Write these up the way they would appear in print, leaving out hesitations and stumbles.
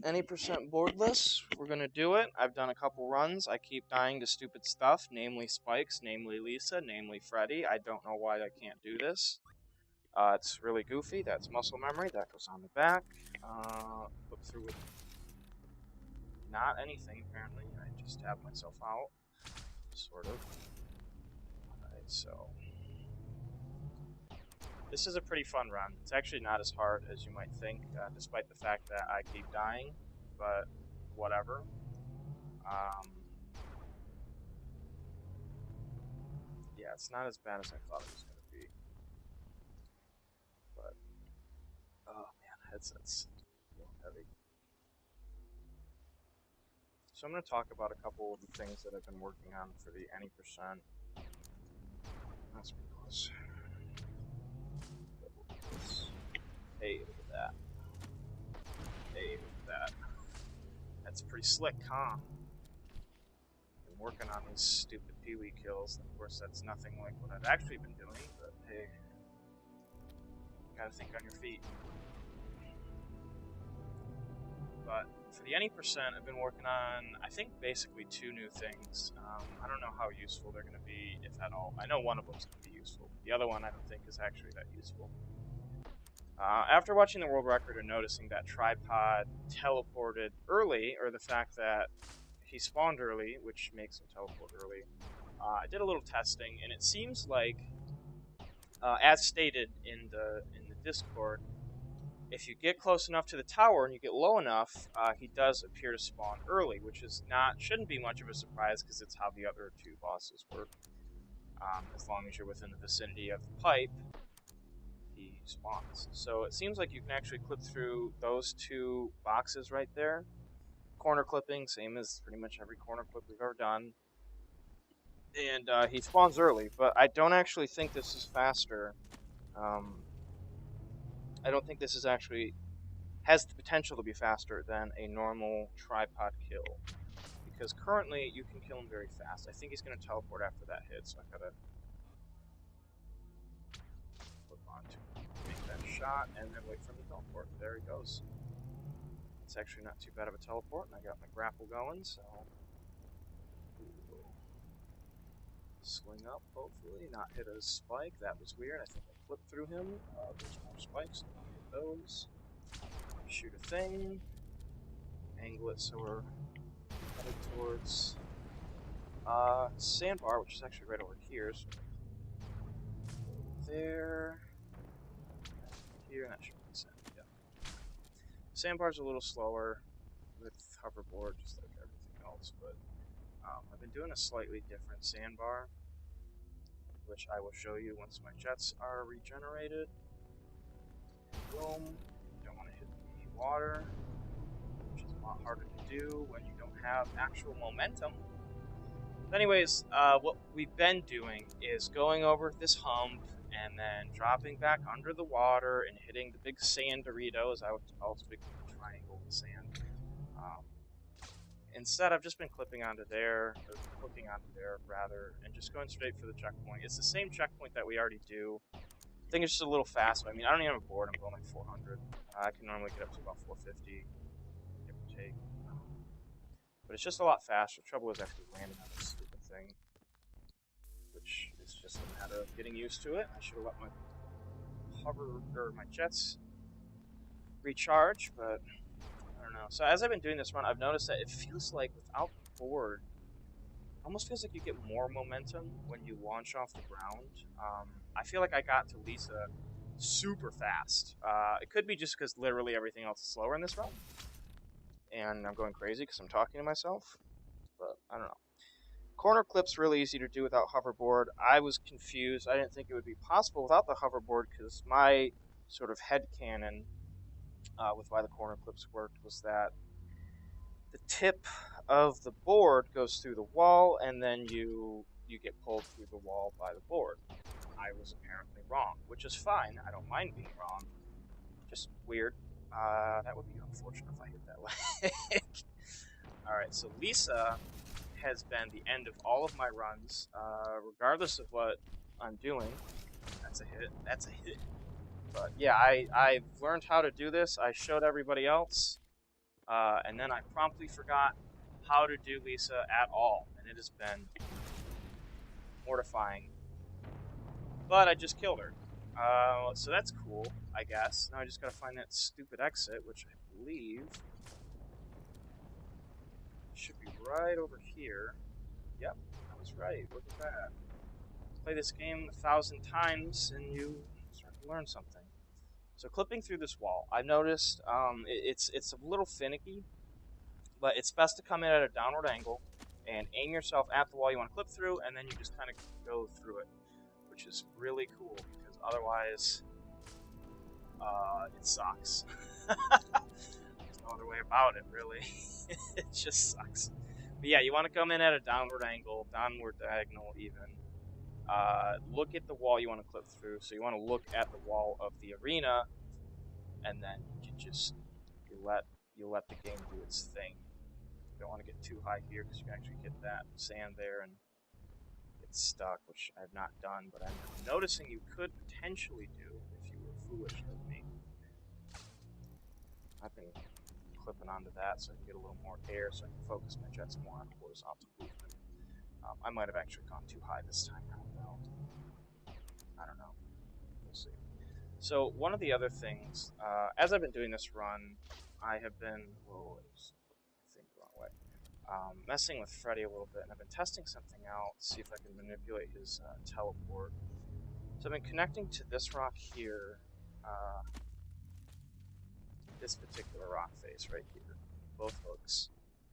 Any percent boardless, we're gonna do it. I've done a couple runs. I keep dying to stupid stuff, namely spikes, namely Lisa, namely Freddy. I don't know why I can't do this. It's really goofy. That's muscle memory. That goes on the back. Flip through with not anything, apparently. I just tapped myself out. Sort of. Alright, so. This is a pretty fun run. It's actually not as hard as you might think, despite the fact that I keep dying, but whatever. Yeah, it's not as bad as I thought it was going to be. But, oh man, headset's a little heavy. So I'm going to talk about a couple of the things that I've been working on for the any percent. That's pretty close. Hey, look at that. Hey, look at that. That's pretty slick, huh? Been working on these stupid peewee kills. Of course, that's nothing like what I've actually been doing, but hey, you gotta think on your feet. But for the any percent, I've been working on, I think, basically two new things. I don't know how useful they're going to be, if at all. I know one of them's going to be useful. The other one I don't think is actually that useful. After watching the world record and noticing that Tripod teleported early, or the fact that he spawned early, which makes him teleport early, I did a little testing, and it seems like, as stated in the Discord, if you get close enough to the tower and you get low enough, he does appear to spawn early, which is shouldn't be much of a surprise because it's how the other two bosses work. As long as you're within the vicinity of the pipe, he spawns. So it seems like you can actually clip through those two boxes right there. Corner clipping, same as pretty much every corner clip we've ever done. And he spawns early, but I don't actually think this is faster. I don't think this is actually has the potential to be faster than a normal tripod kill, because currently you can kill him very fast. I think he's going to teleport after that hit, so I gotta flip on to make that shot and then wait for him to teleport. There he goes. It's actually not too bad of a teleport, and I got my grapple going, so swing up, hopefully, not hit a spike. That was weird. I think I flipped through him. There's more spikes. Hit those. Shoot a thing. Angle it so we're headed towards sandbar, which is actually right over here. So there. Here, and that should be sand. Yeah. Sandbar's a little slower with hoverboard, just like everything else, but I've been doing a slightly different sandbar, which I will show you once my jets are regenerated. Boom. Don't want to hit the water, which is a lot harder to do when you don't have actual momentum. But anyways, what we've been doing is going over this hump and then dropping back under the water and hitting the big sand Doritos. I would call it a big triangle of sand. Instead, I've just been clipping onto there, or hooking onto there, rather, and just going straight for the checkpoint. It's the same checkpoint that we already do. I think it's just a little fast. I mean, I don't even have a board. I'm going like 400. I can normally get up to about 450, give or take. But it's just a lot faster. The trouble is actually landing on this stupid thing, which is just a matter of getting used to it. I should have let my jets recharge, but I don't know. So as I've been doing this run, I've noticed that it feels like without the board, it almost feels like you get more momentum when you launch off the ground. I feel like I got to Lisa super fast. It could be just because literally everything else is slower in this run, and I'm going crazy because I'm talking to myself, but I don't know. Corner clip's really easy to do without hoverboard. I was confused. I didn't think it would be possible without the hoverboard because my sort of headcanon with why the corner clips worked was that the tip of the board goes through the wall and then you get pulled through the wall by the board. I was apparently wrong, which is fine. I don't mind being wrong. Just weird. That would be unfortunate if I hit that leg. Alright, so Lisa has been the end of all of my runs, regardless of what I'm doing. That's a hit. That's a hit. But yeah, I learned how to do this. I showed everybody else, and then I promptly forgot how to do Lisa at all, and it has been mortifying. But I just killed her. So that's cool, I guess. Now I just gotta find that stupid exit, which I believe should be right over here. Yep, I was right. Look at that. Play this game 1,000 times and you start to learn something. So clipping through this wall, I've noticed it's a little finicky, but it's best to come in at a downward angle and aim yourself at the wall you want to clip through, and then you just kind of go through it, which is really cool because otherwise it sucks. There's no other way about it, really. It just sucks. But yeah, you want to come in at a downward angle, downward diagonal even. Look at the wall you want to clip through. So you want to look at the wall of the arena, and then you let the game do its thing. You don't want to get too high here because you can actually hit that sand there and get stuck, which I've not done, but I'm noticing you could potentially do if you were foolish like me. I've been clipping onto that so I can get a little more air so I can focus my jets more on horizontal movement. I might have actually gone too high this time around, though. I don't know. We'll see. So one of the other things, as I've been doing this run, I have been, wrong way, messing with Freddy a little bit, and I've been testing something out to see if I can manipulate his teleport. So I've been connecting to this rock here, this particular rock face right here, both hooks.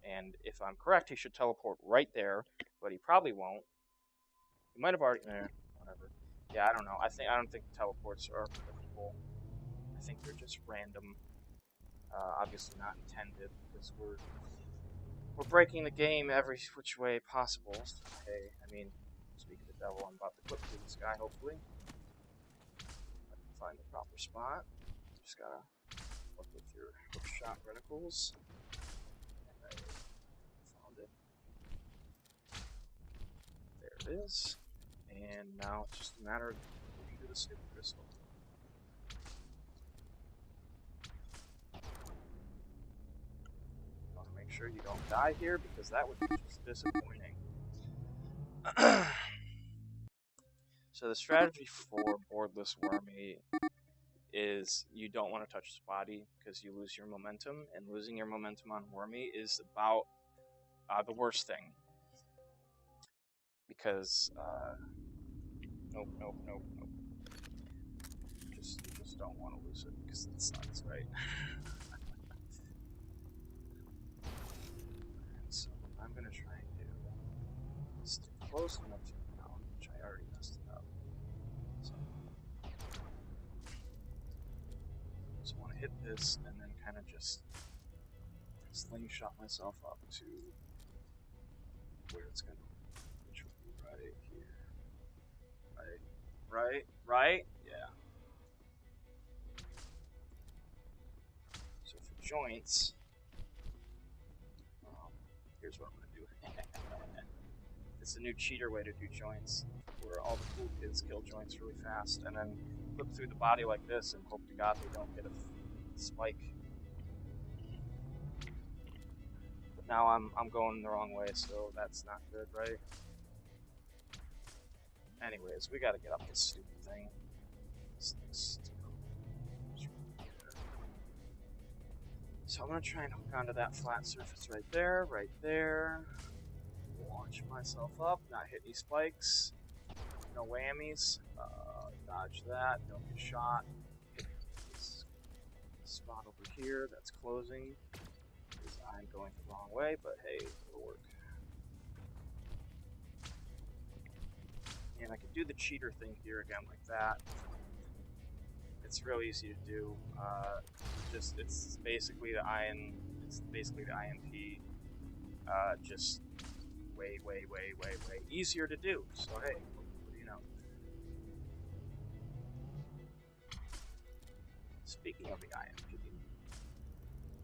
And if I'm correct, he should teleport right there, but he probably won't. He might have already, whatever. Yeah, I don't know. I don't think teleports are predictable. I think they're just random. Obviously not intended, because we're breaking the game every which way possible. So, hey, I mean, speak of the devil, I'm about to clip through this guy, hopefully. I can find the proper spot. Just gotta look with your hookshot reticles. And I found it. There it is. And now it's just a matter of moving to the stupid crystal. You want to make sure you don't die here, because that would be just disappointing. So the strategy for Boardless Wormy is you don't want to touch his body because you lose your momentum, and losing your momentum on Wormy is about the worst thing. Because, nope. You just don't want to lose it, because it sucks, right? So what I'm going to try and do is stay close enough to the ground, which I already messed it up. So I want to hit this, and then kind of just slingshot myself up to where it's going to, which would be right here. Right? Yeah. So for joints, here's what I'm going to do. It's a new cheater way to do joints, where all the cool kids kill joints really fast, and then flip through the body like this and hope to God they don't get a spike. But now I'm going the wrong way, so that's not good, right? Anyways, we gotta get up this stupid thing. This thing's too cool. So I'm gonna try and hook onto that flat surface right there. Launch myself up, not hit any spikes. No whammies. Dodge that, don't get shot. Hit this spot over here that's closing, because I'm going the wrong way, but hey, it'll work. And I can do the cheater thing here again like that. It's real easy to do. It's basically the IMP. Just way easier to do. So hey, what do you know? Speaking of the IMP,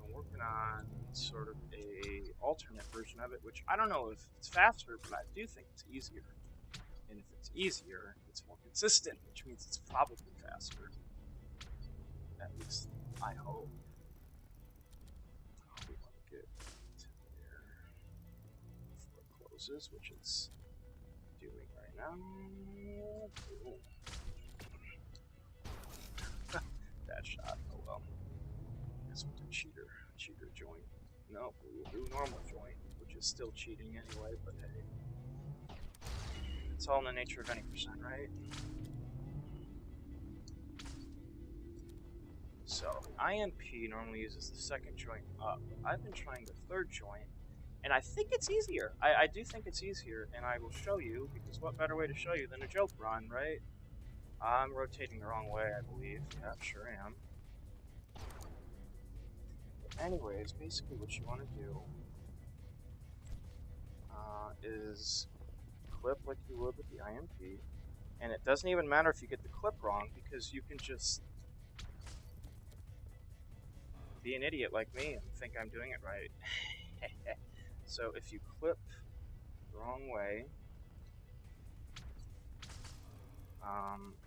I'm working on sort of a alternate version of it, which I don't know if it's faster, but I do think it's easier. And if it's easier, it's more consistent, which means it's probably faster. I hope. We want to get to there before it closes, which it's doing right now. Boom. Bad shot. Oh well. Guess we'll do cheater joint. No, we will do normal joint, which is still cheating anyway, but hey. It's all in the nature of any percent, right? So, IMP normally uses the second joint up. I've been trying the third joint, and I think it's easier. I do think it's easier, and I will show you, because what better way to show you than a joke run, right? I'm rotating the wrong way, I believe. Yeah, sure am. But anyways, basically what you want to do is clip like you would with the IMP, and it doesn't even matter if you get the clip wrong, because you can just be an idiot like me and think I'm doing it right. So if you clip the wrong way,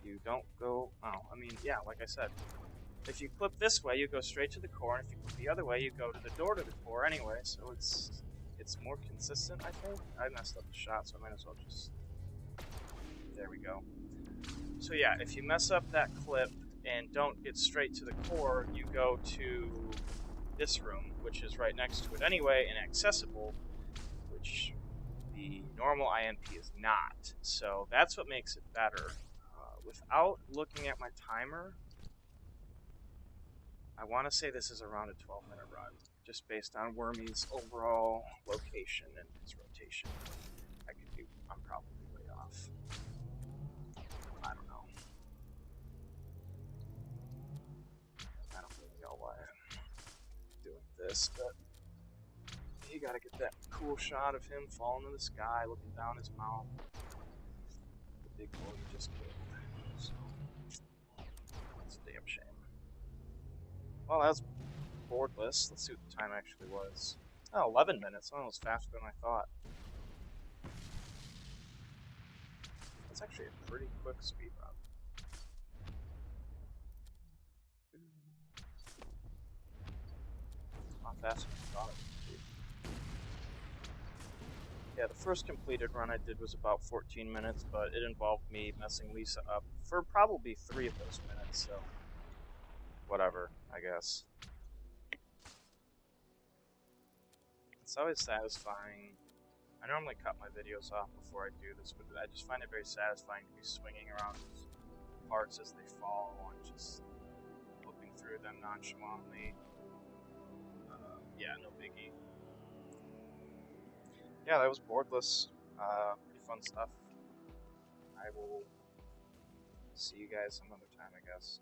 you don't go, yeah, like I said, if you clip this way, you go straight to the core, and if you clip the other way, you go to the door to the core anyway, so it's more consistent, I think. I messed up the shot, so I might as well just, there we go. So yeah, if you mess up that clip and don't get straight to the core, you go to this room, which is right next to it anyway, and accessible, which the normal IMP is not. So that's what makes it better. Without looking at my timer, I want to say this is around a 12-minute run, just based on Wormy's overall location and his rotation. I'm probably way off. I don't know. I don't really know why I'm doing this, but you gotta get that cool shot of him falling in the sky, looking down his mouth. The big bull he just killed. So, that's a damn shame. Well, that's Boardless. Let's see what the time actually was. Oh, 11 minutes. Oh, it was faster than I thought. That's actually a pretty quick speed run. Not faster than I thought it would be. Yeah, the first completed run I did was about 14 minutes, but it involved me messing Lisa up for probably 3 of those minutes, so whatever, I guess. It's always satisfying. I normally cut my videos off before I do this, but I just find it very satisfying to be swinging around those parts as they fall and just looking through them nonchalantly. Yeah, no biggie. Yeah, that was Boardless. Pretty fun stuff. I will see you guys some other time, I guess.